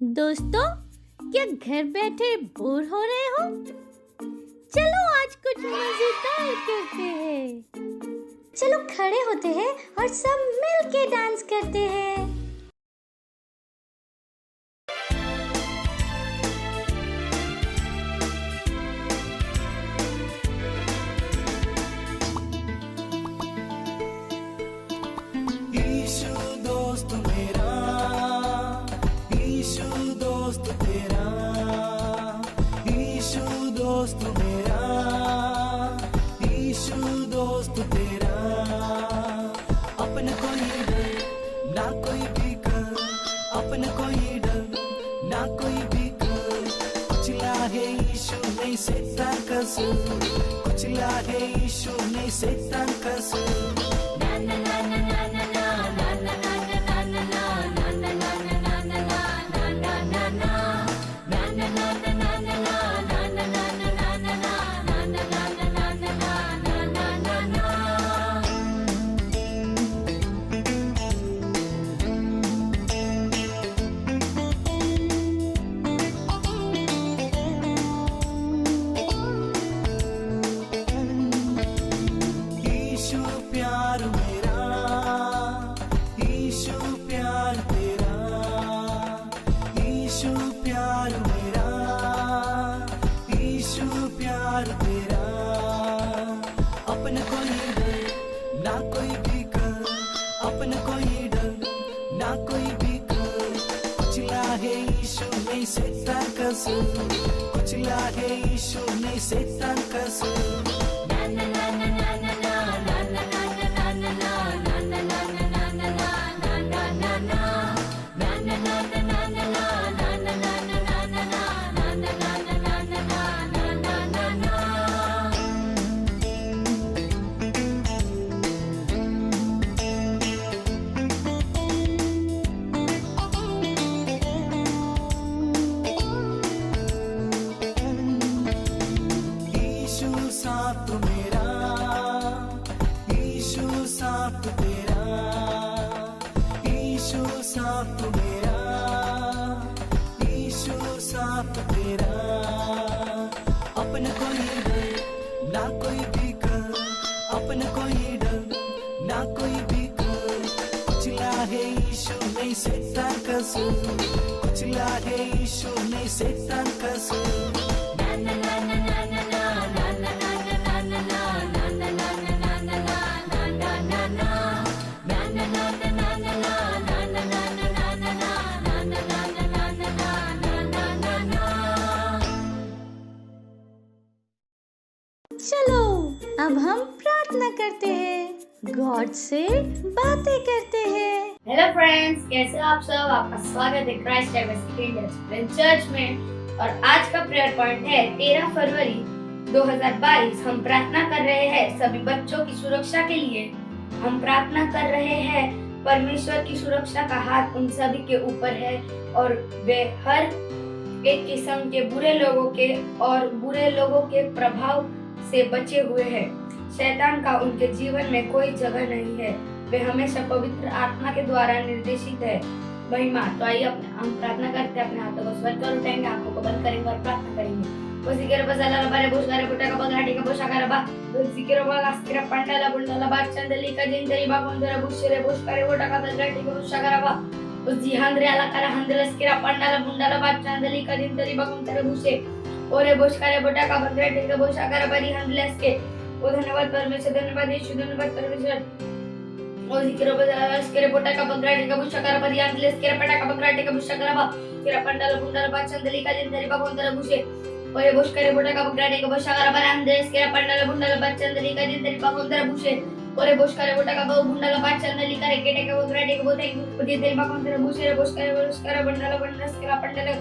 दोस्तों, क्या घर बैठे बोर हो रहे हो? चलो आज कुछ मजेदार करते हैं। चलो खड़े होते हैं और सब मिल के डांस करते हैं। ईशु दोस्त मेरा, ईशु दोस्त तेरा, ईशु दोस्त मेरा, ईशु दोस्त तेरा। अपना कोई डर ना कोई फिकर, अपना कोई डर ना कोई फिकर। कुचला है ईशु नहीं शैतान का सुर, कुचला है ईशु नहीं शैतान का सुर। ईशु प्यार मेरा, ईशु प्यार तेरा, ईशु प्यार मेरा, ईशु प्यार तेरा। अपना कोई डर ना कोई फिकर, अपना कोई डर ना कोई फिकर। कुचला है ईशु नहीं शैतान का सुर, कुचला है ईशु नहीं शैतान का सुर। ईशु साथ मेरा, ईशु साथ तेरा, ईशु साथ मेरा, ईशु साथ तेरा। अपना कोई डर ना कोई फिकर, अपना कोई डर ना कोई फिकर। कुचला है ईशु नहीं शैतान का सुर, कुचला है ईशु नहीं शैतान का सुर। चलो अब हम प्रार्थना करते हैं, गॉड से बातें करते हैं। हेलो फ्रेंड्स, कैसे हो आप सब? आपका स्वागत है क्राइस्ट डाइवर्सिटी इंडियन चर्च में। और आज का प्रेयर पॉइंट है 13 फरवरी 2022। हम प्रार्थना कर रहे हैं सभी बच्चों की सुरक्षा के लिए। हम प्रार्थना कर रहे हैं परमेश्वर की सुरक्षा का हाथ उन सभी के ऊपर है और वे हर एक किस्म के बुरे लोगों के प्रभाव से बचे हुए हैं। शैतान का उनके जीवन में कोई जगह नहीं है। वे हमेशा पवित्र आत्मा के द्वारा निर्देशित है। महिमा। तो आइए हम प्रार्थना करते हैं। अपने हाथों को स्वर कर उठाएंगे, आंखों को बंद करेंगे और प्रार्थना करेंगे। Usikira basala bare bushare butaka bagati ka bushakara ba usikira bagaskira pandala bundala ba chandali ka jindari ba gondara bushire bushkare butaka bagati ka bushakara ba usi handre ala kara handla skira pandala bundala ba chandali ka jindari ba gondara bushe ore bushkare butaka bagati ka bushakara bari handla ske ओ धन्यवाद परमेश्वर, धन्यवाद यीशु, धन्यवाद परमेश्वर। उsikira basala skira butaka bagati ka bushakara bari handla skira pataka bagati ka bushakara ba skira pandala bundala ba chandali ka jindari ba gondara bushe ओरे बुशकरे बोटा का बगराडे का बुशाकरा बरांदे स्केरा पंडाला बुंडाला बच्चंदली का जिंदरी बागोंदरा बुशे ओरे बुशकरे बोटा का बहु बुंडाला बच्चंदली का रेकेटे का बगराडे का बोते जिंदरी बागोंदरा बुशे बुशकरे बंडाला बंडा स्केरा पंडाला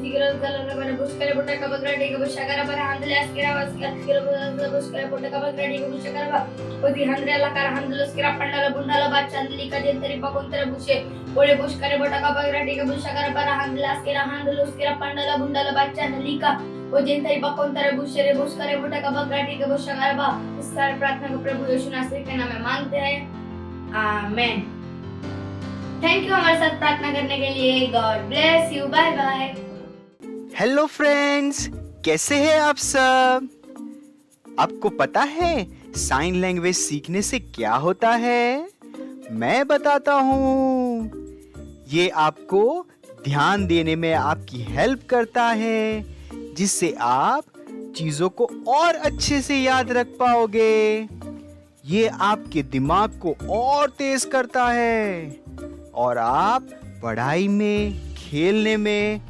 जिगरल गलला बरे बुशकरे बोटा का बगराडे का बुशाकरा बरांदले स्केरा बुशकरे बोटा का बगराडे का बुशाकरा ओदी हंद्रेला का हंदलो स्केरा पंडाला बुंडाला बच्चंदली का जिंदरी बागोंदरा बुशे ओरे बुशकरे बोटा का बगराडे का बुशाकरा बरांदला स्केरा हंदलो स्केरा पंडाला बुंडाला बच्चंदली का वो जिंदरी बागोंदरा बुशे बुशकरे बोटा का बगराडे का बुशाकरा बा। इस सारी प्रार्थना को प्रभु यीशु नासरी के नाम में मांगते हैं, आमीन। आमेन। थैंक यू हमारे साथ प्रार्थना करने के लिए। God bless you. Bye bye. Hello friends, कैसे हैं आप सब? आपको पता है साइन लैंग्वेज सीखने से क्या होता है? मैं बताता हूँ। ये आपको ध्यान देने में आपकी हेल्प करता है, जिससे आप चीजों को और अच्छे से याद रख पाओगे। ये आपके दिमाग को और तेज करता है और आप पढ़ाई में, खेलने में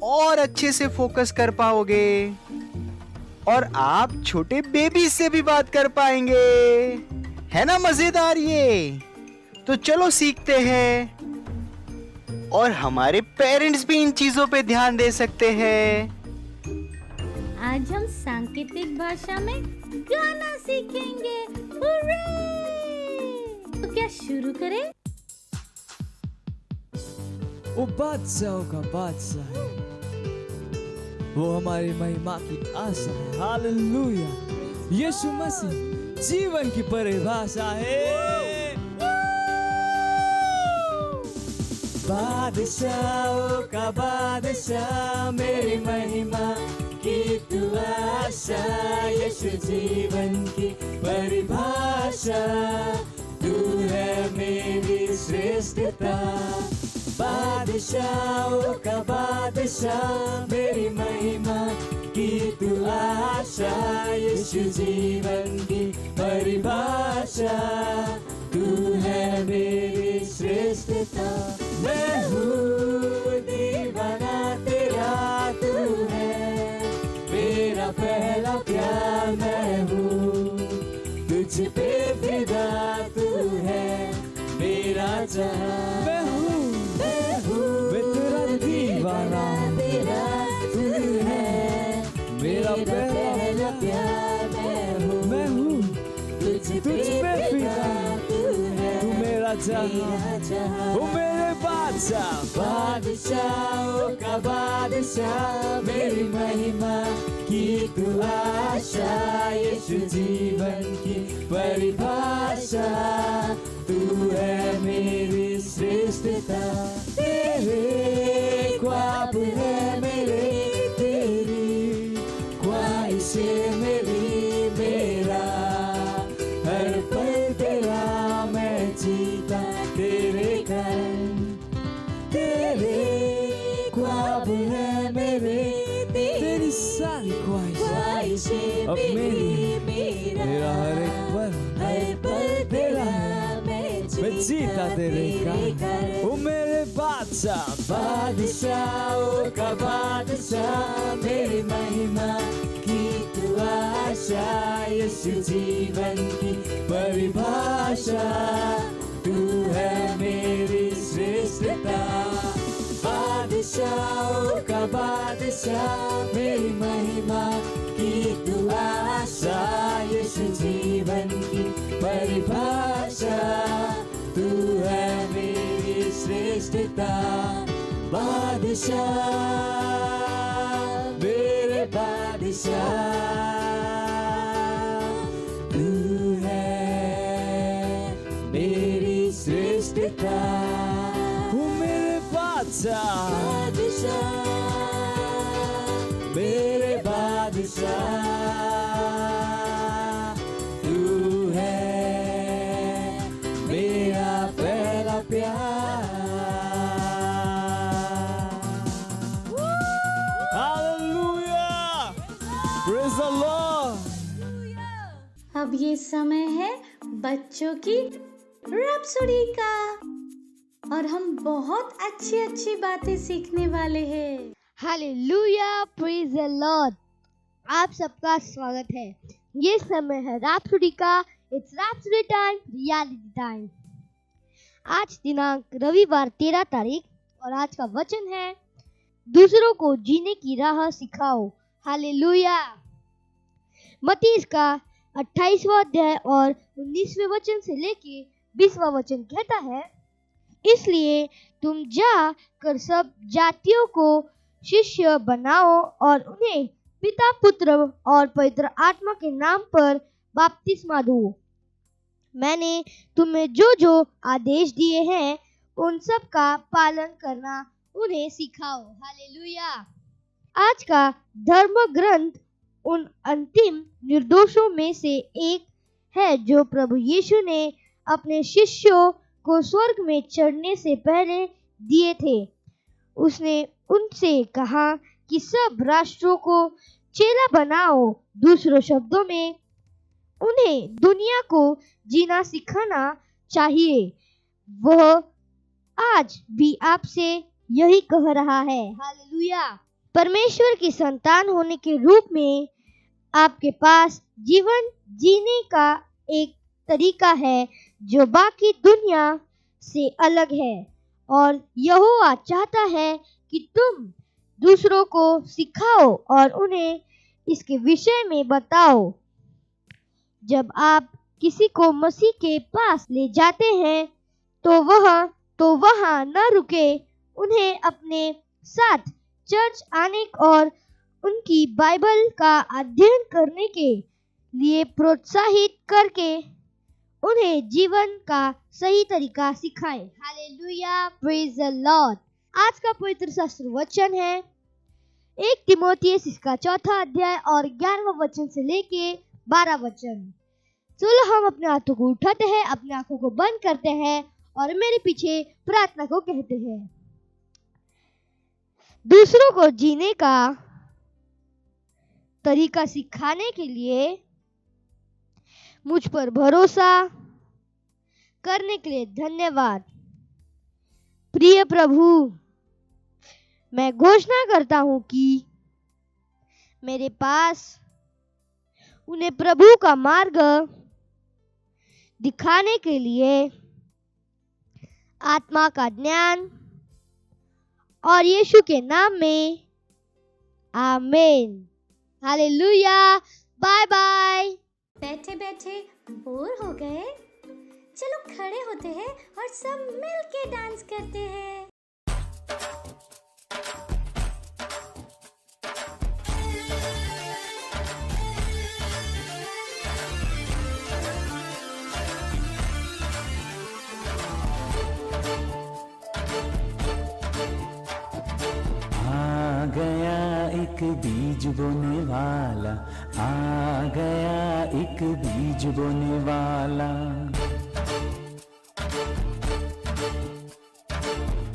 और अच्छे से फोकस कर पाओगे और आप छोटे बेबी से भी बात कर पाएंगे। है ना मजेदार ये? तो चलो सीखते हैं और हमारे पेरेंट्स भी इन चीजों पे ध्यान दे सकते हैं। आज हम सांकेतिक भाषा में गाना सीखेंगे। हुर्रे! तो क्या शुरू करें? वो बादशाहों का बादशाह है, वो हमारी महिमा की आशा है। हालेलुया। यीशु मसीह जीवन की परिभाषा है। बादशाहों का बादशाह, मेरी महिमा की तू आशा। यीशु जीवन की परिभाषा, तू है मेरी श्रेष्ठता। बादशाहों का बादशाह, मेरी महिमा की तू आशा। यीशु जीवन की परिभाषा, तू है मेरी श्रेष्ठता। मैं हूँ दीवाना तेरा, तू है मेरा पहला प्यार। मैं हूँ तुझ पे फिदा, तू है मेरा जहां। मैं तेरा दीवाना, तेरा तू है मेरा पहला प्यार। मैं हूँ तुझ पे फिदा, तू मेरा जहां। वो मेरे बादशाह, बादशाहों का बादशाह, मेरी महिमा की तू आशा। यीशु जीवन की परिभाषा, तू है मेरी श्रेष्ठता। तेरे ख्वाब है मेरे, तेरी ख्वाहिशें मेरी, मेरा हर पल तेरा मैं जीता तेरे कारण। तेरे ख्वाब है मेरे, तेरी सारी ख्वाहिशें अब मेरी, मेरा हर एक पल तेरा मैं जीता तेरे कारण। वो मेरे बादशाह, बादशाहों का बादशाह, मेरी महिमा की तू आशा। यीशु जीवन की परिभाषा, तू है मेरी श्रेष्ठता। बादशाहों का बादशाह, मेरी महिमा की तू आशा। यीशु जीवन की परिभाषा, तू है मेरी श्रेष्ठता। बादशाह, मेरे बादशाह, तू है मेरी श्रेष्ठता। वो मेरे बादशाह, मेरे बादशाह, तू है मेरा पहला प्यार। Hallelujah, praise the Lord. अब ये समय है बच्चों की रैप्सोडी का और हम बहुत अच्छी अच्छी बातें सीखने वाले हैं। Hallelujah, praise the Lord. आप सबका स्वागत है। ये समय है रैप्सोडी का। It's rhapsody time, reality time. आज दिनांक रविवार 13 तारीख और आज का वचन है, दूसरों को जीने की राह सिखाओ। हालेलुया। मत्ती इसका 28वां अध्याय और 19वें वचन से लेके 20वां वचन कहता है, इसलिए तुम जा कर सब जातियों को शिष्य बनाओ और उन्हें पिता, पुत्र और पवित्र आत्मा के नाम पर बपतिस्मा दो। मैंने तुम्हें जो जो आदेश दिए हैं उन सब का पालन करना उन्हें सिखाओ। हालेलुया। आज का धर्म ग्रंथ उन अंतिम निर्दोषों में से एक है जो प्रभु यीशु ने अपने शिष्यों को स्वर्ग में चढ़ने से पहले दिए थे। उसने उनसे कहा कि सब राष्ट्रों को चेला बनाओ। दूसरों शब्दों में उन्हें दुनिया को जीना सिखाना चाहिए। वह आज भी आपसे यही कह रहा है। हालेलुया। परमेश्वर की संतान होने के रूप में आपके पास जीवन जीने का एक तरीका है जो बाकी दुनिया से अलग है, और यहोवा चाहता है कि तुम दूसरों को सिखाओ और उन्हें इसके विषय में बताओ। जब आप किसी को मसीह के पास ले जाते हैं तो वहां न रुके, उन्हें अपने साथ चर्च आने और उनकी बाइबल का अध्ययन करने के लिए प्रोत्साहित करके उन्हें जीवन का सही तरीका सिखाएं। Hallelujah, praise the Lord. आज का पवित्र शास्त्र वचन है 1 तिमोथियस इसका 4 अध्याय और 11वां वचन से लेके 12 वचन। चलो हम अपने हाथों को उठाते हैं, अपने आंखों को बंद करते हैं और मेरे पीछे प्रार्थना को कहते हैं। दूसरों को जीने का तरीका सिखाने के लिए मुझ पर भरोसा करने के लिए धन्यवाद। प्रिय प्रभु, मैं घोषणा करता हूं कि मेरे पास उन्हें प्रभु का मार्ग दिखाने के लिए आत्मा का ज्ञान और यीशु के नाम में आमीन। हालेलुया। Bye bye. बैठे बैठे बोर हो गए? चलो खड़े होते हैं और सब मिल के डांस करते हैं। आ गया एक बीज बोने वाला, आ गया एक बीज बोने वाला,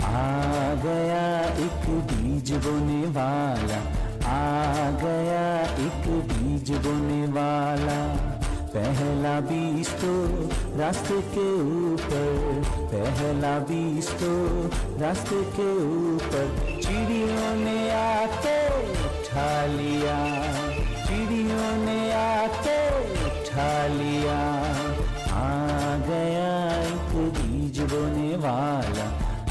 आ गया एक बीज बोने वाला, आ गया एक बीज बोने वाला। पहला बीज तो रास्ते के ऊपर, पहला बीज तो रास्ते के ऊपर चिड़ियों ने आके उठा लिया, चिड़ियों ने आके उठा लिया। आ गया एक बीज बोने वाला,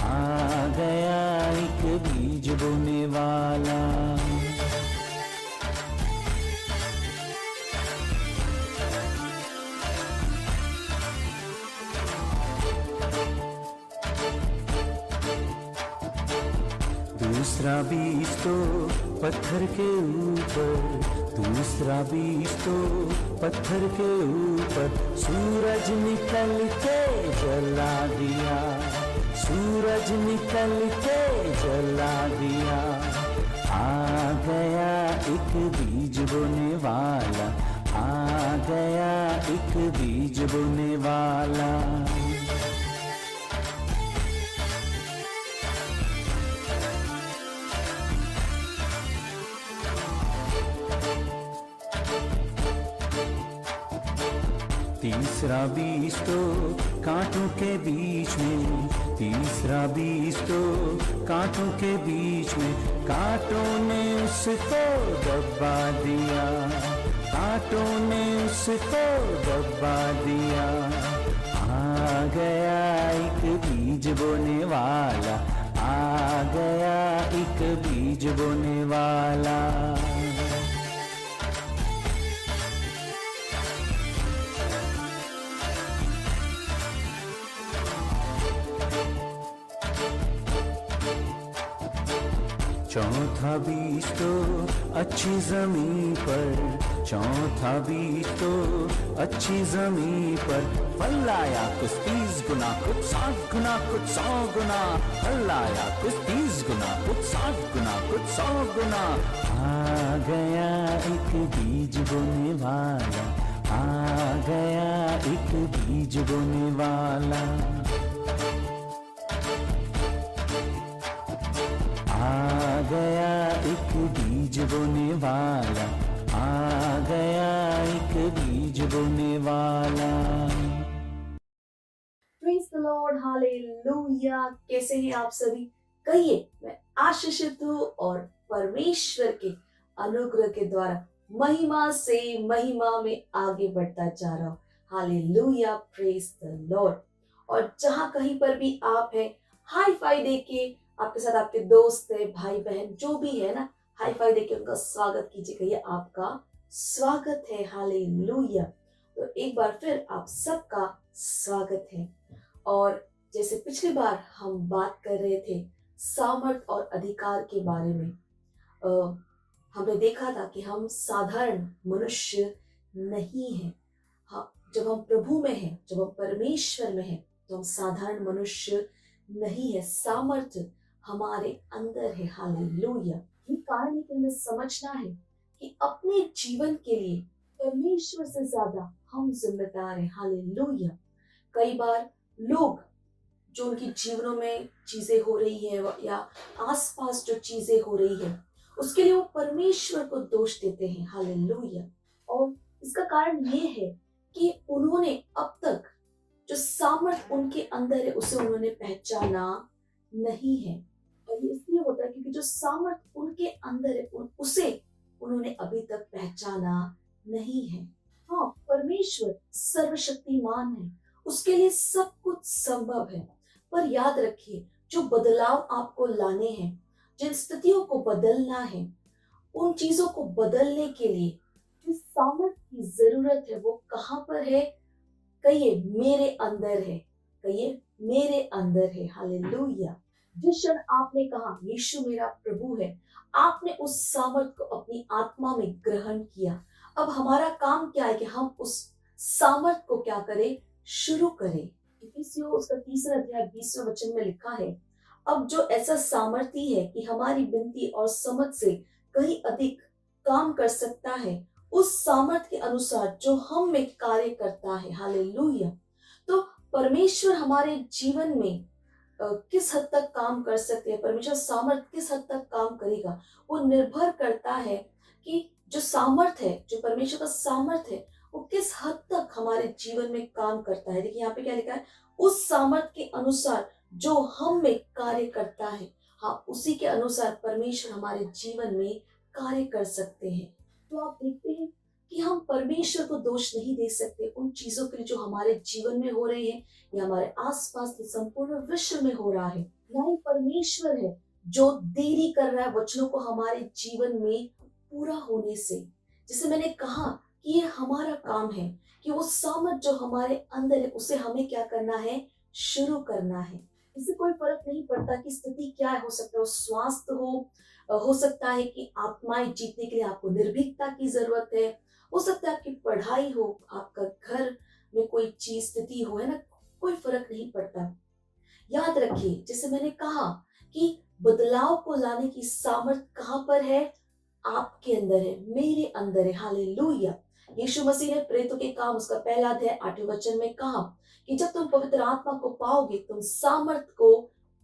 आ गया एक बीज बोने वाला। दूसरा बीज तो पत्थर के ऊपर, दूसरा बीज तो पत्थर के ऊपर सूरज निकल के जला दिया, सूरज निकल के जला दिया। आ गया एक बीज बोने वाला, आ गया एक बीज बोने वाला। तीसरा बीज तो कांटों के बीच में, तीसरा बीज तो कांटों के बीच में कांटों ने उसको दबा दिया, कांटों ने उसको दबा दिया। आ गया एक बीज बोने वाला, आ गया एक बीज बोने वाला। चौथा बीज तो अच्छी जमीन पर, चौथा बीज तो अच्छी जमीन पर, फल आया कुछ 30 गुना, कुछ 60 गुना, कुछ 100 गुना, फल आया कुछ 30 गुना, कुछ 60 गुना, कुछ 100 गुना। आ गया एक बीज बोने वाला, आ गया एक बीज बोने वाला, आ गया एक बीज बोने वाला, आ गया एक बीज बोने वाला। Praise the Lord, hallelujah. कैसे हैं आप सभी? कहिए, मैं आशीषित हूँ और परमेश्वर के अनुग्रह के द्वारा महिमा से महिमा में आगे बढ़ता जा रहा हूँ। Hallelujah, praise the Lord. और जहां कहीं पर भी आप हैं, हाई फाई देके आपके साथ आपके दोस्त है, भाई बहन जो भी है ना, हाई फाई देके उनका स्वागत कीजिए। कहिए आपका स्वागत है। हालेलुया। तो एक बार फिर आप सबका स्वागत है। और जैसे पिछली बार हम बात कर रहे थे सामर्थ और अधिकार के बारे में, हमने देखा था कि हम साधारण मनुष्य नहीं हैं। हाँ, जब हम प्रभु में हैं, जब हम परमेश्वर में हैं, तो हम साधारण मनुष्य नहीं है। सामर्थ्य हमारे अंदर है। हालेलुया। ये कारण है कि हमें समझना है कि अपने जीवन के लिए परमेश्वर से ज्यादा हम जिम्मेदार हैं। हालेलुया। कई बार लोग जो उनके जीवनों में चीजें हो रही है या आसपास जो चीजें हो रही है, उसके लिए वो परमेश्वर को दोष देते हैं। हालेलुया। और इसका कारण ये है कि उन्होंने अब तक जो सामर्थ उनके अंदर है उसे उन्होंने पहचाना नहीं है। और ये इसलिए होता है क्योंकि जो सामर्थ उनके अंदर है उसे उन्होंने अभी तक पहचाना नहीं है। हाँ, परमेश्वर सर्वशक्तिमान है, उसके लिए सब कुछ संभव है। पर याद रखिए, जो बदलाव आपको लाने हैं, जिन स्थितियों को बदलना है, उन चीजों को बदलने के लिए जिस सामर्थ की जरूरत है वो कहाँ पर है? कहिए मेरे अंदर है। कहिए मेरे अंदर है। हालेलुया। जिस क्षण आपने कहा यीशु मेरा प्रभु है, आपने उस सामर्थ को अपनी आत्मा में ग्रहण किया। अब हमारा काम क्या है कि हम उस सामर्थ को क्या करें? शुरू करें। इफिसियों उसका 3 अध्याय 20वें वचन में लिखा है, अब जो ऐसा सामर्थी है कि हमारी विनती और समझ से कहीं अधिक काम कर सकता है, उस सामर्थ के अनुसार जो हम में कार्य करता है। हालेलुया। तो परमेश्वर हमारे जीवन में किस हद तक काम कर सकते हैं, परमेश्वर सामर्थ किस हद तक काम करेगा, वो निर्भर करता है कि जो सामर्थ है, जो परमेश्वर का सामर्थ है, वो किस हद तक हमारे जीवन में काम करता है। देखिए यहाँ पे क्या लिखा है, उस सामर्थ के अनुसार जो हम में कार्य करता है। हाँ, उसी के अनुसार परमेश्वर हमारे जीवन में कार्य कर सकते हैं। तो आप देखते हैं कि हम परमेश्वर को दोष नहीं दे सकते उन चीजों के लिए जो हमारे जीवन में हो रही है या हमारे आसपास के संपूर्ण विश्व में हो रहा है। ना ही परमेश्वर है जो देरी कर रहा है वचनों को हमारे जीवन में पूरा होने से। जैसे मैंने कहा कि ये हमारा काम है कि वो सामर्थ जो हमारे अंदर है उसे हमें क्या करना है? शुरू करना है। इससे कोई फर्क नहीं पड़ता कि स्थिति क्या है। हो सकता है स्वास्थ्य हो सकता है कि आत्माएं जीतने के लिए आपको निर्भीकता की जरूरत है, हो सकता है आपकी पढ़ाई हो, आपका घर में कोई चीज स्थिति हो, है ना, कोई फर्क नहीं पड़ता। याद रखिए, जैसे मैंने कहा कि बदलाव को लाने की सामर्थ कहां पर है? आपके अंदर है, मेरे अंदर है। हालेलुया। यीशु मसीह ने प्रेरितों के काम उसका 1 अध्याय 8वें वचन में कहा कि जब तुम पवित्र आत्मा को पाओगे तुम सामर्थ को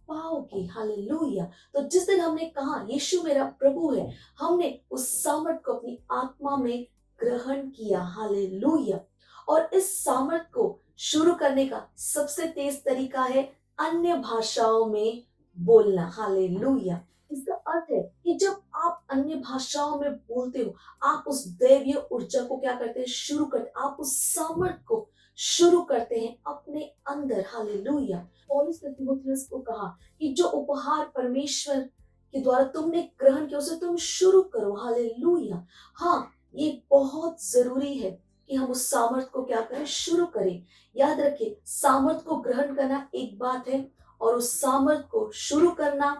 पाओगे। हालेलुया। तो जिस दिन हमने कहा यीशु मेरा प्रभु है, हमने उस सामर्थ को अपनी आत्मा में ग्रहण किया। हालेलुया। और इस सामर्थ को शुरू करने का सबसे तेज तरीका है अन्य भाषाओं में बोलना। हालेलुया। इसका अर्थ है कि जब आप अन्य भाषाओं में बोलते हो, आप उस दैवीय ऊर्जा को क्या करते हैं? शुरू करते। आप उस सामर्थ को शुरू करते हैं अपने अंदर। हालेलुया। पौलुस ने तीमुथियुस को कहा कि जो उपहार परमेश्वर के द्वारा तुमने ग्रहण किया उसे तुम शुरू करो। हालेलुया। हाँ, ये बहुत जरूरी है कि हम उस सामर्थ को क्या करें? शुरू करें। याद रखिए, सामर्थ को ग्रहण करना एक बात है और उस सामर्थ को शुरू करना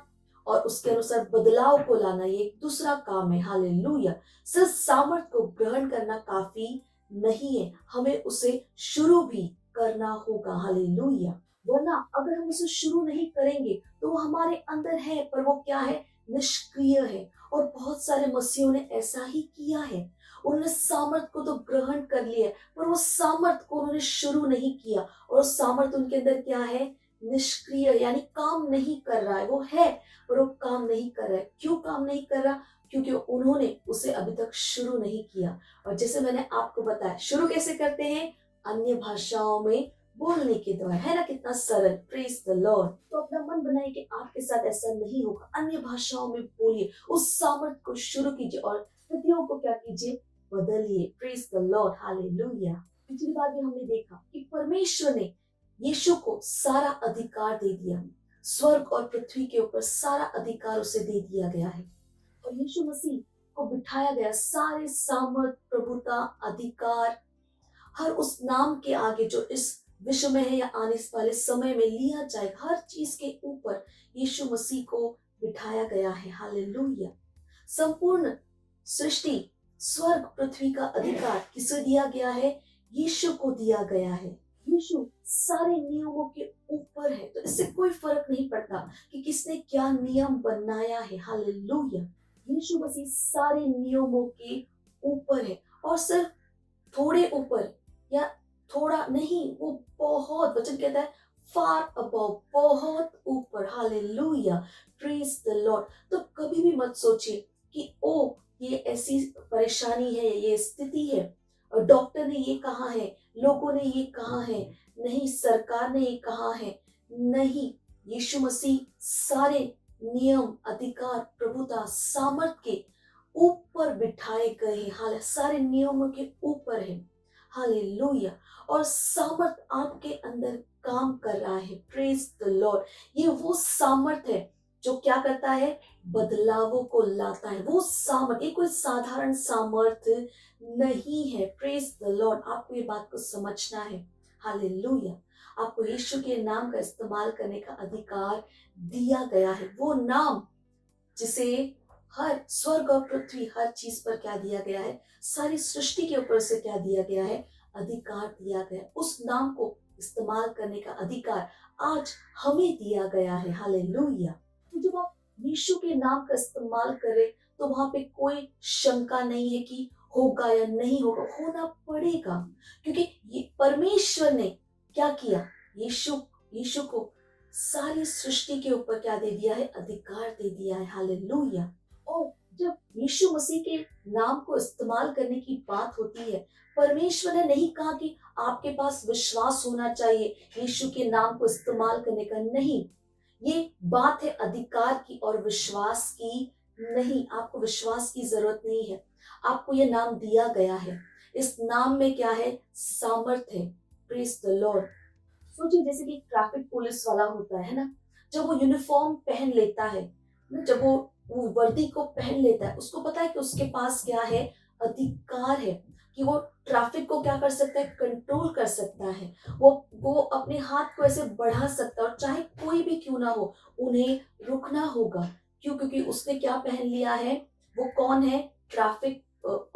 और उसके अनुसार बदलाव को लाना ये एक दूसरा काम है। हालेलुया। सिर्फ सामर्थ को ग्रहण करना काफी नहीं है, हमें उसे शुरू भी करना होगा। हालेलुया। वरना अगर हम उसे शुरू नहीं करेंगे तो वो हमारे अंदर है पर वो क्या है, निष्क्रिय है। और बहुत सारे मसीहों ने ऐसा ही किया है, उन्होंने सामर्थ को तो ग्रहण कर लिया पर वो सामर्थ को उन्होंने शुरू नहीं किया और सामर्थ उनके अंदर क्या है, निष्क्रिय, यानी काम नहीं कर रहा है। वो है पर वो काम नहीं कर रहा है। क्यों काम नहीं कर रहा? क्योंकि उन्होंने उसे अभी तक शुरू नहीं किया। और जैसे मैंने आपको बताया, शुरू कैसे करते हैं? अन्य भाषाओं में बोलने के द्वारा, है ना? कितना सरल। Praise the Lord. तो अपना मन बनाइए कि आपके साथ ऐसा नहीं होगा। अन्य भाषाओं में बोलिए, उस सामर्थ को शुरू कीजिए और स्थितियों को क्या कीजिए, बदलिए। Praise the Lord. हालेलुया। पिछली बार भी हमने देखा कि परमेश्वर ने यीशु को सारा अधिकार दे दिया, स्वर्ग और पृथ्वी के ऊपर सारा अधिकार उसे दे दिया गया है और यीशु मसीह को बिठाया गया सारे सामर्थ, प्रभुता, अधिकार, हर उस नाम के आगे जो इस विश्व में है या आने वाले समय में लिया जाएगा, हर चीज के ऊपर यीशु मसीह को बिठाया गया है। हालेलुया। संपूर्ण सृष्टि, स्वर्ग, पृथ्वी का अधिकार किसे दिया गया है? यीशु को दिया गया है। यीशु सारे नियमों के ऊपर है, तो इससे कोई फर्क नहीं पड़ता कि किसने क्या नियम बनाया है। हालेलुया। यीशु मसीह सारे नियमों के ऊपर है और सिर्फ थोड़े ऊपर या थोड़ा नहीं, वो बहुत, वचन कहता है फार अबव, बहुत ऊपर। हालेलुया। Praise the Lord. तो कभी भी मत सोचिए कि ओ ये ऐसी परेशानी है, ये स्थिति है और डॉक्टर ने ये कहा है, लोगों ने ये कहा है, नहीं सरकार ने ये कहा है, नहीं, यीशु मसीह सारे नियम, अधिकार, प्रभुता, सामर्थ के ऊपर बिठाए गए हैं। हाल सारे नियमों के ऊपर है। हालेलुया। और सामर्थ आपके अंदर काम कर रहा है। Praise the Lord. ये वो सामर्थ है जो क्या करता है, बदलावों को लाता है। वो सामर्थ, ये कोई साधारण सामर्थ नहीं है। Praise the Lord. आपको ये बात को समझना है। हालेलुया। आपको यीशु के नाम का इस्तेमाल करने का अधिकार दिया गया है। वो नाम जिसे हर स्वर्ग और पृथ्वी, हर चीज पर क्या दिया गया है, सारी सृष्टि के ऊपर से क्या दिया गया है, अधिकार दिया गया है। उस नाम को इस्तेमाल करने का अधिकार आज हमें दिया गया है। हालेलुया। तो जब आप यीशु के नाम का इस्तेमाल करें तो वहां पे कोई शंका नहीं है कि होगा या नहीं होगा, होना पड़ेगा, क्योंकि ये परमेश्वर ने क्या किया, यीशु को सारी सृष्टि के ऊपर क्या दे दिया है, अधिकार दे दिया है। हालेलुया। और जब यीशु मसीह के नाम को इस्तेमाल करने की बात होती है, परमेश्वर ने नहीं कहा कि आपके पास विश्वास होना चाहिए यीशु के नाम को इस्तेमाल करने का, नहीं, ये बात है अधिकार की और विश्वास की नहीं। आपको विश्वास की जरूरत नहीं है, आपको ये नाम दिया गया है। इस नाम में क्या है, सामर्थ्य है। Praise the Lord. सोचिए जैसे कि ट्रैफिक पुलिस वाला होता है ना, जब वो यूनिफॉर्म पहन लेता है, जब वो वर्दी को पहन लेता है, उसको पता है कि उसके पास क्या है, अधिकार है कि वो ट्रैफिक को क्या कर सकता है, कंट्रोल कर सकता है। वो अपने हाथ को ऐसे बढ़ा सकता है और चाहे कोई भी क्यों ना हो उन्हें रुकना होगा। क्यों? क्योंकि उसने क्या पहन लिया है, वो कौन है, ट्रैफिक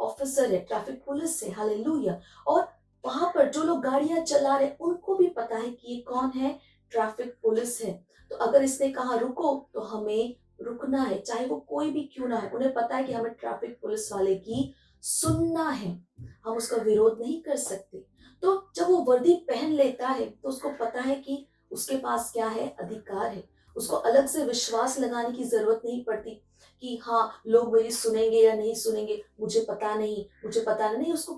ऑफिसर है, ट्रैफिक पुलिस है। हालेलुया। और वहां पर जो लोग गाड़ियां चला रहे उनको भी पता है कि ये कौन है, ट्रैफिक पुलिस है। तो अगर इसने कहा रुको तो हमें रुकना है, चाहे वो कोई भी क्यों ना है। उन्हें पता है कि हमें ट्रैफिक पुलिस वाले की सुनना है, हम उसका विरोध नहीं कर सकते। तो जब वो वर्दी पहन लेता है तो उसको पता है कि उसके पास क्या है, अधिकार है। उसको अलग से विश्वास लगाने की जरूरत नहीं पड़ती कि हाँ लोग मेरी सुनेंगे या नहीं सुनेंगे, मुझे पता नहीं। उसको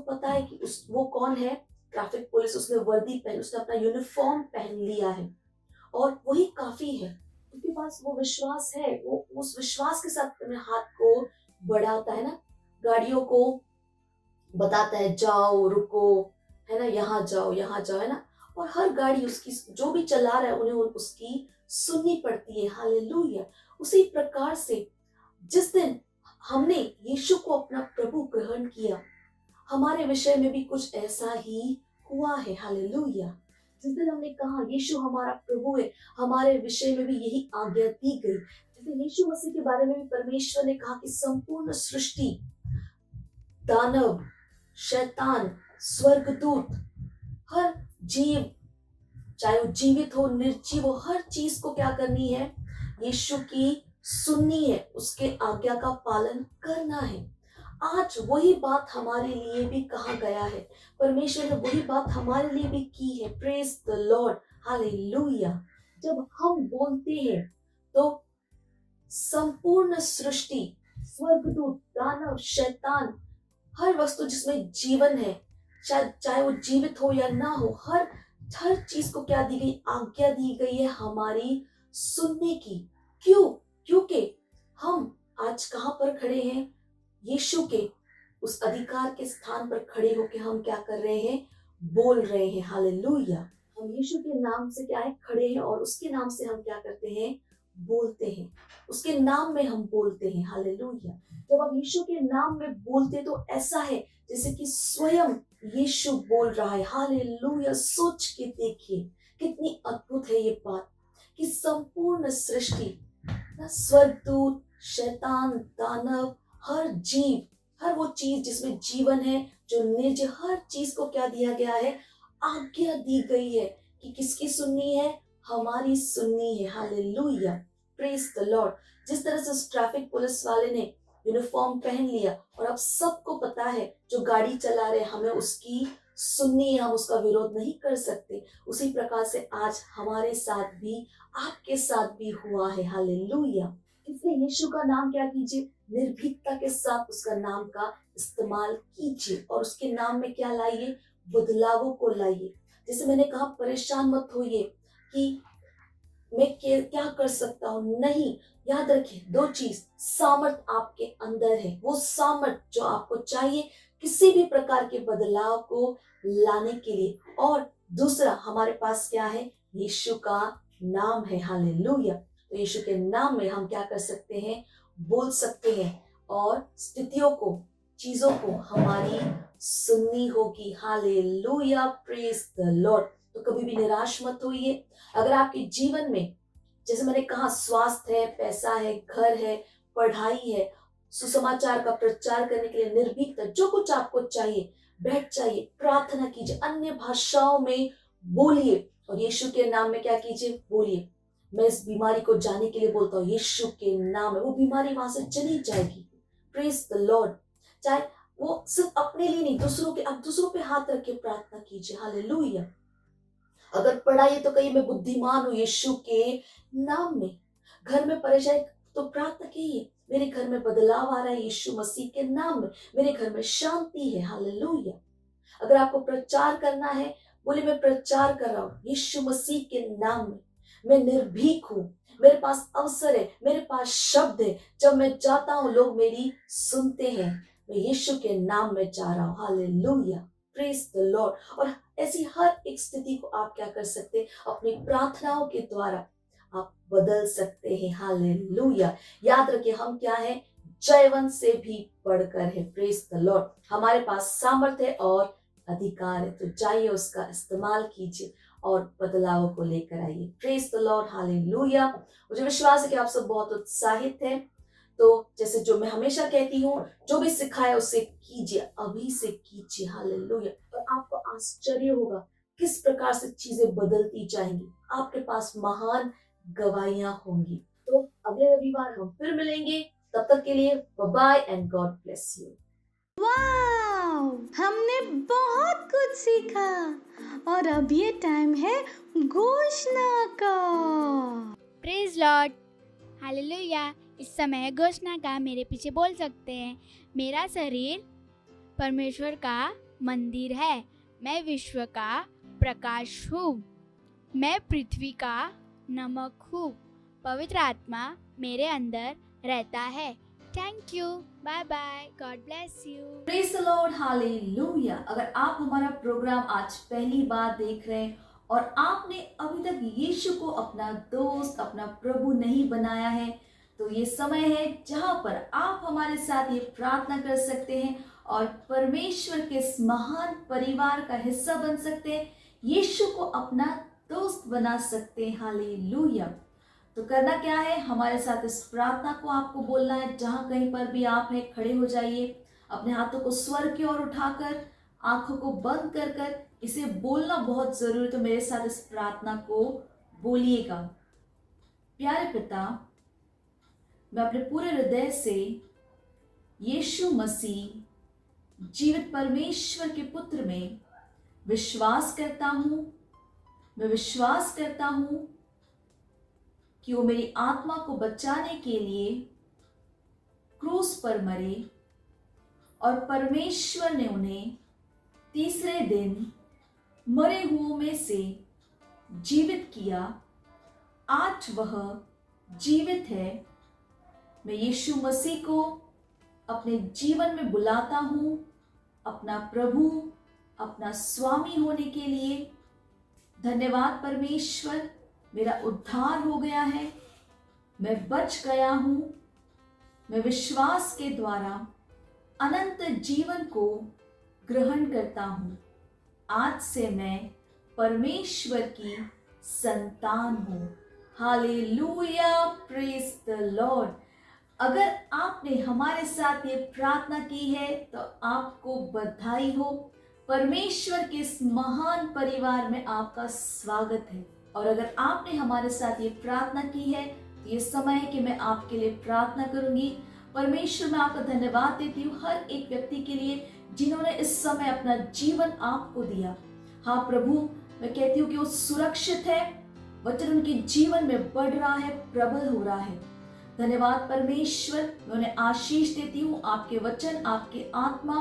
पता है कि वो कौन है, ट्रैफिक पुलिस। उसने वर्दी पहन, उसने अपना यूनिफॉर्म पहन लिया है और वही काफी है। उसके पास वो विश्वास है, वो उस विश्वास के साथ अपने हाथ को बढ़ाता है ना, गाड़ियों को बताता है जाओ रुको, है ना, यहाँ जाओ है ना। और हर गाड़ी उसकी जो भी चला रहा है उन्हें उसकी सुननी पड़ती है। हालेलुया। उसी प्रकार से जिस दिन हमने यीशु को अपना प्रभु ग्रहण किया, हमारे विषय में भी कुछ ऐसा ही हुआ है। हालेलुया। जिस दिन हमने कहा यीशु हमारा प्रभु है, हमारे विषय में भी यही आज्ञा दी गई। जैसे यीशु मसीह के बारे में भी परमेश्वर ने कहा कि संपूर्ण सृष्टि, दानव, शैतान, स्वर्गदूत, हर जीव, चाहे वो जीवित हो निर्जीव हो, हर चीज को क्या करनी है? यीशु की सुननी है, उसके आज्ञा का पालन करना है। आज वही बात हमारे लिए भी कहा गया है, परमेश्वर ने वही बात हमारे लिए भी की है। Praise the Lord, hallelujah. जब हम बोलते हैं तो संपूर्ण सृष्टि, स्वर्गदूत, दानव, शैतान, हर वस्तु जिसमें जीवन है, चाहे वो जीवित हो या ना हो, हर चीज को क्या दी गई? आज्ञा दी गई है हमारी सुनने की। क्यों? क्योंकि हम आज कहां पर खड़े हैं? यीशु के उस अधिकार के स्थान पर खड़े होकर हम क्या कर रहे हैं? बोल रहे हैं। हालेलुया। हम यीशु के नाम से क्या है? खड़े हैं और उसके नाम से हम क्या करते हैं? बोलते हैं। उसके नाम में हम बोलते हैं। हालेलुया। जब हम यीशु के नाम में बोलते तो ऐसा है जैसे कि स्वयं यीशु बोल रहा है। हालेलुया। सोच के देखिए कितनी अद्भुत है ये बात कि संपूर्ण सृष्टि, स्वर्गदूत, शैतान, दानव, हर जीव, हर वो चीज जिसमें जीवन है, जो निर्जीव, हर चीज को क्या दिया गया है? आज्ञा दी गई है कि किसकी सुननी है? हमारी सुननी है। हालेलुया। Praise the Lord. जिस तरह से उस ट्रैफिक पुलिस वाले ने यूनिफॉर्म पहन लिया और अब सबको पता है जो गाड़ी चला रहे हमें उसकी सुननी है, हम उसका विरोध नहीं कर सकते, उसी प्रकार से आज हमारे साथ भी, आपके साथ भी हुआ है। हालेलुया। इसलिए यीशु का नाम क्या कीजिए? निर्भीकता के साथ उसका नाम का इस्तेमाल कीजिए और उसके नाम में क्या लाइए? बदलावों को लाइए। जैसे मैंने कहा, परेशान मत होइए कि मैं क्या कर सकता हूँ। नहीं, याद रखिए दो चीज, सामर्थ आपके अंदर है, वो सामर्थ जो आपको चाहिए किसी भी प्रकार के बदलाव को लाने के लिए। और दूसरा, हमारे पास क्या है? यीशु का नाम है। हालेलुया। तो यीशु के नाम में हम क्या कर सकते हैं? बोल सकते हैं और स्थितियों को, चीजों को हमारी सुननी होगी। हालेलुया। Praise the Lord. तो कभी भी निराश मत होइए। अगर आपके जीवन में, जैसे मैंने कहा, स्वास्थ्य है, पैसा है, घर है, पढ़ाई है, सुसमाचार का प्रचार करने के लिए निर्भीकता, जो कुछ आपको चाहिए, बैठ जाइए, प्रार्थना कीजिए, अन्य भाषाओं में बोलिए और यीशु के नाम में क्या कीजिए? बोलिए। मैं इस बीमारी को जाने के लिए बोलता हूँ यीशु के नाम में, वो बीमारी वहां से चली जाएगी। Praise the Lord. चाहे वो सिर्फ अपने लिए नहीं, दूसरों के, आप दूसरों पे हाथ रख के प्रार्थना कीजिए। हालेलुया। अगर पढ़ाई तो कहिए मैं बुद्धिमान हूँ यीशु के नाम में। घर में परेशानी तो प्रार्थना कीजिए, मेरे घर में बदलाव आ रहा है यीशु मसीह के नाम में, मेरे घर में शांति है। हालेलुया। अगर आपको प्रचार करना है, बोले मैं प्रचार कर रहा हूँ यीशु मसीह के नाम में, मैं निर्भीक हूँ, मेरे पास अवसर है, मेरे पास शब्द है, जब मैं जाता हूँ लोग मेरी सुनते हैं, मैं यीशु के नाम में जा रहा हूँ। हालेलुया। Praise the Lord. और ऐसी हर एक स्थिति को आप क्या कर सकते हैं? अपनी प्रार्थनाओं के द्वारा आप बदल सकते हैं। हालेलुया। याद रखिए, हम क्या है? जयवंत से भी बढ़कर है। Praise the Lord. हमारे पास सामर्थ्य है और अधिकार है, तो जाइए उसका इस्तेमाल कीजिए और बदलाव को लेकर आइए। Praise the Lord. हालेलुया। मुझे विश्वास है कि आप सब बहुत उत्साहित हैं। तो जैसे जो मैं हमेशा कहती हूँ, जो भी सिखाया उसे कीजिए, अभी से कीजिए। हालेलुया। और आपको आश्चर्य होगा किस प्रकार से चीजें बदलती जाएंगी, आपके पास महान गवाहियां होंगी। तो अगले रविवार हम फिर मिलेंगे, तब तक के लिए bye bye and God bless you. Wow, हमने बहुत कुछ सीखा और अब ये टाइम है घोषणा का। Praise Lord. हालेलुया। इस समय घोषणा का मेरे पीछे बोल सकते हैं। मेरा शरीर परमेश्वर का मंदिर है। मैं विश्व का प्रकाश हूँ। मैं पृथ्वी का नमक हूँ। पवित्र आत्मा मेरे अंदर रहता है। Thank you. Bye bye. God bless you. Praise the Lord. Hallelujah. अगर आप हमारा प्रोग्राम आज पहली बार देख रहे हैं और आपने अभी तक यीशु को अपना दोस्त, अपना प्रभु नहीं बनाया है, तो ये समय है जहां पर आप हमारे साथ ये प्रार्थना कर सकते हैं और परमेश्वर के इस महान परिवार का हिस्सा बन सकते हैं। यीशु को अपना दोस्त बना सकते हैं। हालेलुया। तो करना क्या है, हमारे साथ इस प्रार्थना को आपको बोलना है। जहां कहीं पर भी आप हैं, खड़े हो जाइए, अपने हाथों को स्वर की ओर उठाकर, आंखों को बंद कर कर इसे बोलना बहुत जरूरी। तो मेरे साथ इस प्रार्थना को बोलिएगा। प्यारे पिता, मैं अपने पूरे हृदय से यीशु मसीह जीवित परमेश्वर के पुत्र में विश्वास करता हूं। मैं विश्वास करता हूं कि वो मेरी आत्मा को बचाने के लिए क्रूस पर मरे और परमेश्वर ने उन्हें तीसरे दिन मरे हुओं में से जीवित किया। आज वह जीवित है। मैं यीशु मसीह को अपने जीवन में बुलाता हूं, अपना प्रभु, अपना स्वामी होने के लिए। धन्यवाद परमेश्वर, मेरा उद्धार हो गया है, मैं बच गया हूं। मैं विश्वास के द्वारा अनंत जीवन को ग्रहण करता हूं। आज से मैं परमेश्वर की संतान हूं। Hallelujah, praise the Lord. अगर आपने हमारे साथ ये प्रार्थना की है तो आपको बधाई हो। परमेश्वर के इस महान परिवार में आपका स्वागत है। और अगर आपने हमारे साथ ये प्रार्थना की है तो ये समय है कि मैं आपके लिए प्रार्थना करूंगी। परमेश्वर, मैं आपका धन्यवाद देती हूँ हर एक व्यक्ति के लिए जिन्होंने इस समय अपना जीवन आपको दिया। हाँ प्रभु, मैं कहती हूँ कि वो सुरक्षित है, वचन उनके जीवन में बढ़ रहा है, प्रबल हो रहा है। धन्यवाद परमेश्वर, मैं उन्हें आशीष देती हूँ। आपके वचन, आपके आत्मा,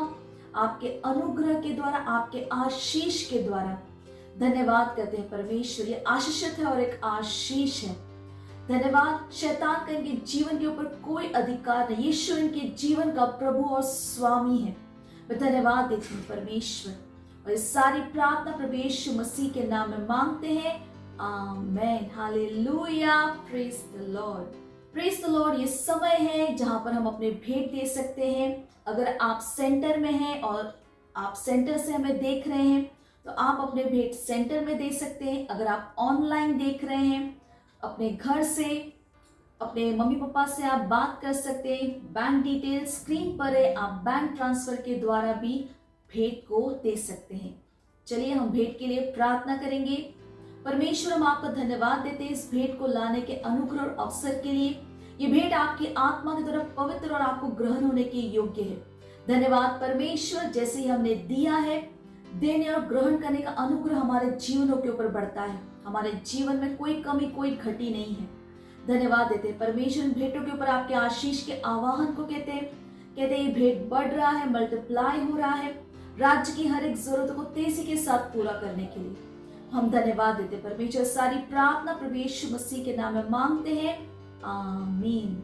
आपके अनुग्रह के द्वारा, आपके आशीष के द्वारा धन्यवाद करते हैं परमेश्वर। ये आशीषित है और एक आशीष है। धन्यवाद। शैतान का इनके जीवन के ऊपर कोई अधिकार नहीं। यीशु इनके जीवन का प्रभु और स्वामी है। मैं धन्यवाद देती हूँ परमेश्वर। और ये सारी प्रार्थना प्रभु यीशु मसीह के नाम में मांगते हैं। Amen. Hallelujah, praise the Lord. Praise the Lord. ये समय है जहां पर हम अपने भेंट दे सकते हैं। अगर आप सेंटर में हैं और आप सेंटर से हमें देख रहे हैं तो आप अपने भेंट सेंटर में दे सकते हैं। अगर आप ऑनलाइन देख रहे हैं, अपने घर से, अपने मम्मी पापा से आप बात कर सकते हैं। बैंक डिटेल स्क्रीन पर है, आप बैंक ट्रांसफर के द्वारा भी भेंट को दे सकते हैं। चलिए हम भेंट के लिए प्रार्थना करेंगे। परमेश्वर, हम आपका धन्यवाद देते हैं इस भेंट को लाने के अनुग्रह और अवसर के लिए। ये भेंट आपकी आत्मा की तरफ पवित्र और आपको ग्रहण होने के योग्य है। धन्यवाद परमेश्वर, जैसे ही हमने दिया है, देने और ग्रहण करने का अनुग्रह हमारे जीवनों के ऊपर बढ़ता है। हमारे जीवन में कोई कमी, कोई घटी नहीं है। धन्यवाद देते हैं परमेश्वर। भेंटों के ऊपर आपके आशीष के आवाहन को कहते हैं ये भेंट बढ़ रहा है, मल्टीप्लाई हो रहा है, राज्य की हर एक जरूरत को तेजी के साथ पूरा करने के लिए हम धन्यवाद देते हैं परमेश्वर। सारी प्रार्थना प्रभु यीशु मसीह के नाम में मांगते हैं। आमीन।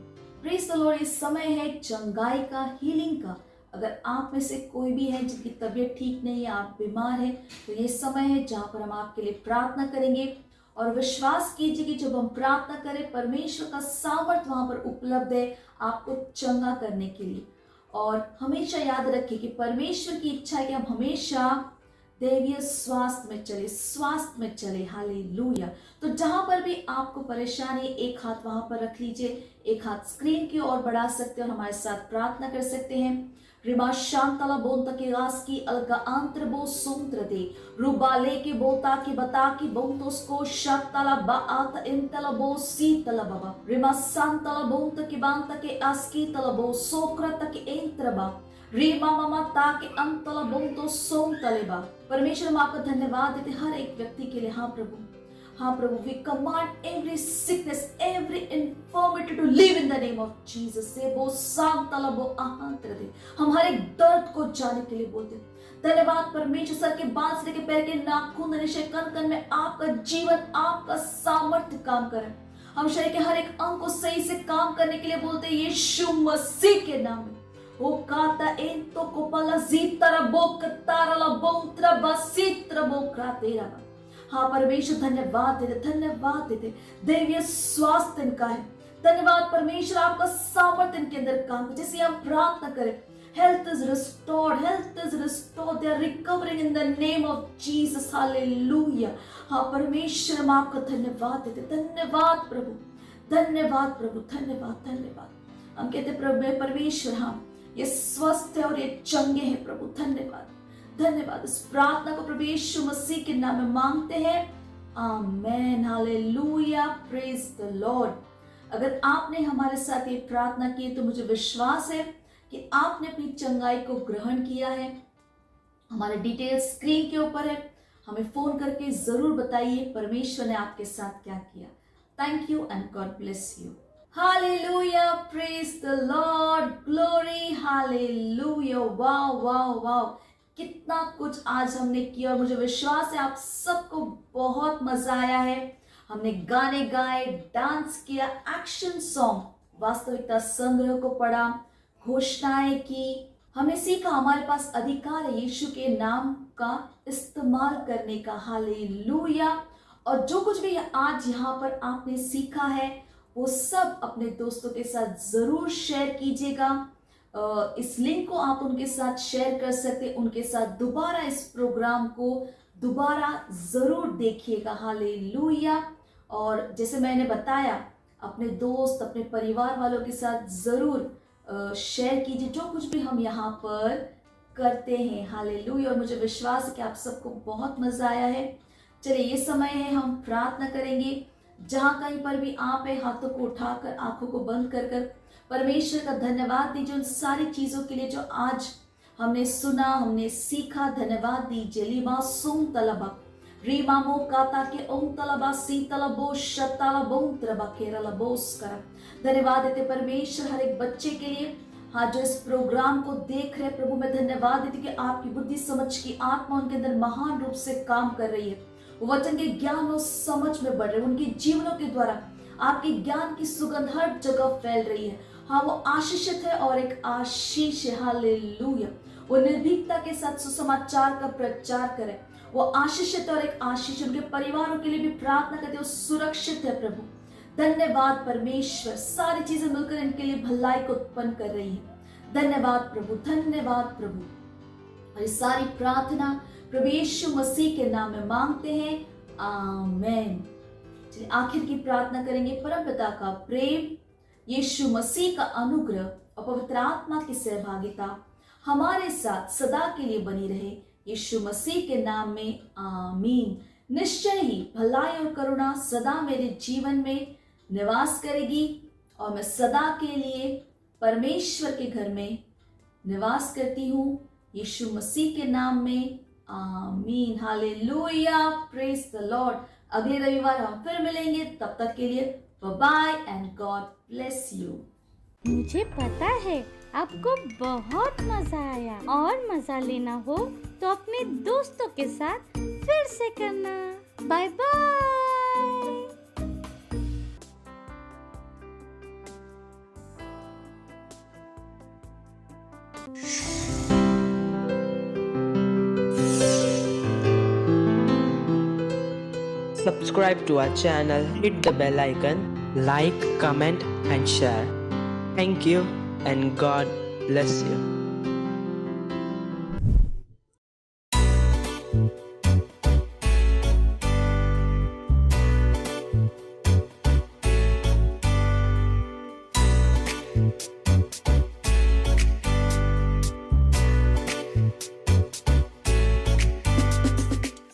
Praise the Lord. इस समय है चंगाई का, हीलिंग का। अगर आप में से कोई भी है जिनकी तबीयत ठीक नहीं है, आप बीमार हैं, तो ये समय है जहां पर हम आपके लिए प्रार्थना करेंगे। और विश्वास कीजिए कि जब हम प्रार्थना करें, परमेश्वर का सामर्थ्य वहां पर उपलब्ध है आपको चंगा करने के लिए। और हमेशा याद रखिए कि परमेश्वर की इच्छा है कि हम हमेशा दैवीय स्वास्थ्य में चले। हालेलुया। तो जहां पर भी आपको परेशानी, एक हाथ वहां पर रख लीजिए, एक हाथ स्क्रीन की ओर बढ़ा सकते हैं और हमारे साथ प्रार्थना कर सकते हैं। रिमा शांतला बोंता के गास की अलगा आंत्र बो सुंत्र दे रुबाले के बोता की बता की बोंतोस को शक्तला बात इंतला बो सीतला बाबा रिमा शांतला बोंता की बांता के आस्की तला बो सोक्रत के एंत्रबा रीमा मामा ताके अंतला बोंतो सोम तलेबा। परमेश्वर, हम आपका धन्यवाद देते हर एक व्यक्ति के लिए। हाँ प्रभु, we command every sickness, every infirmity to leave in the name of Jesus. से वो सांतला वो आहांत्र दे, हम हर एक दर्द को जाने के लिए बोलते हैं। धन्यवाद परमेश्वर। सर के बाल से लेकर पैर के नाखून, निश्चय कण कण में आपका जीवन, आपका सामर्थ्य काम करे। हम शरीर के हर एक अंग को सही से काम करने के लिए बोलते हैं यीशु मसीह के नाम में। ओ काता एंतो कोपला जीतरा बोक तारला बोंत्रा बसीत्रा बोकरा तेरा। हाँ परमेश्वर, धन्यवाद देते दैवीय स्वास्थ्य इनका है। धन्यवाद परमेश्वर, आपका सामर्थ्य इनके अंदर काम करे। जैसे हम प्रार्थना करें, Health is restored. Health is restored. They are recovering in the name of Jesus. Hallelujah. हाँ परमेश्वर, हम आपका धन्यवाद देते, धन्यवाद प्रभु, धन्यवाद प्रभु, धन्यवाद धन्यवाद। हम कहते प्रभु परमेश्वर, हाँ ये स्वस्थ है और ये चंगे हैं प्रभु, धन्यवाद धन्यवाद। इस प्रार्थना को प्रभु यीशु मसीह के नाम में मांगते हैं, amen, hallelujah, praise the Lord. अगर आपने हमारे साथ ये प्रार्थना की तो मुझे विश्वास है कि आपने अपनी चंगाई को ग्रहण किया है। हमारे डिटेल्स स्क्रीन के ऊपर है, हमें फोन करके जरूर बताइए परमेश्वर ने आपके साथ क्या किया। Thank you and God bless you. Hallelujah, praise the Lord, glory, hallelujah, wow wow wow, कितना कुछ आज हमने किया और मुझे विश्वास है आप सबको बहुत मजा आया है। हमने गाने गाए, डांस किया, एक्शन सॉन्ग, वास्तविकता संग्रह को पढ़ा, घोषणाएं की, हमने सीखा हमारे पास अधिकार है यीशु के नाम का इस्तेमाल करने का। हालेलुया। और जो कुछ भी आज यहाँ पर आपने सीखा है वो सब अपने दोस्तों के साथ जरूर शेयर कीजिएगा। इस लिंक को आप उनके साथ शेयर कर सकते, उनके साथ दोबारा इस प्रोग्राम को दोबारा जरूर देखिएगा। हालेलुया। और जैसे मैंने बताया, अपने दोस्त, अपने परिवार वालों के साथ जरूर शेयर कीजिए जो कुछ भी हम यहाँ पर करते हैं। हालेलुया। और मुझे विश्वास है कि आप सबको बहुत मजा आया है। चलिए ये समय है, हम प्रार्थना करेंगे। जहाँ कहीं पर भी आप है, हाथों को उठाकर, आंखों को बंद कर कर परमेश्वर का धन्यवाद दीजिए उन सारी चीजों के लिए जो आज हमने सुना, हमने सीखा। धन्यवाद दीजिए। लीमा सुम तलबा रीमामो काता के ओम तलबा सी तलबो शताला बोम तरबा केरला बोस कर। धन्यवाद देते परमेश्वर हर एक बच्चे के लिए, हाँ जो इस प्रोग्राम को देख रहे प्रभु, मैं धन्यवाद देती कि आपकी बुद्धि समझ की आत्मा उनके अंदर महान रूप से काम कर रही है। वो वचन के ज्ञान और समझ में बढ़ रहे, उनके जीवनों के द्वारा आपके ज्ञान की सुगंध हर जगह फैल रही है। हाँ वो आशीषित है और एक आशीष है। हालेलुया। वो निर्भीकता के साथ सुसमाचार का प्रचार करे, वो आशीषित और एक आशीष। उनके परिवारों के लिए भी प्रार्थना करते, वो सुरक्षित है प्रभु। धन्यवाद परमेश्वर, सारी चीजें मिलकर इनके लिए भलाई को उत्पन्न कर रही है। धन्यवाद प्रभु, धन्यवाद प्रभु। और ये सारी प्रार्थना प्रभु यीशु मसीह के नाम में मांगते हैं, आमेन। चलिए आखिर की प्रार्थना करेंगे। परमपिता का प्रेम, यीशु मसीह का अनुग्रह और पवित्र आत्मा की सहभागिता हमारे साथ सदा के लिए बनी रहे, यीशु मसीह के नाम में, आमीन। निश्चय ही भलाई और करुणा सदा मेरे जीवन में निवास करेगी और मैं सदा के लिए परमेश्वर के घर में निवास करती हूँ, यीशु मसीह के नाम में, आमीन। Hallelujah, praise the Lord. अगले रविवार हम फिर मिलेंगे, तब तक के लिए bye bye and God bless you. मुझे पता है आपको बहुत मजा आया, और मजा लेना हो तो अपने दोस्तों के साथ फिर से करना। Bye bye. Subscribe to our channel, hit the bell icon, like, comment and share. Thank you and God bless you.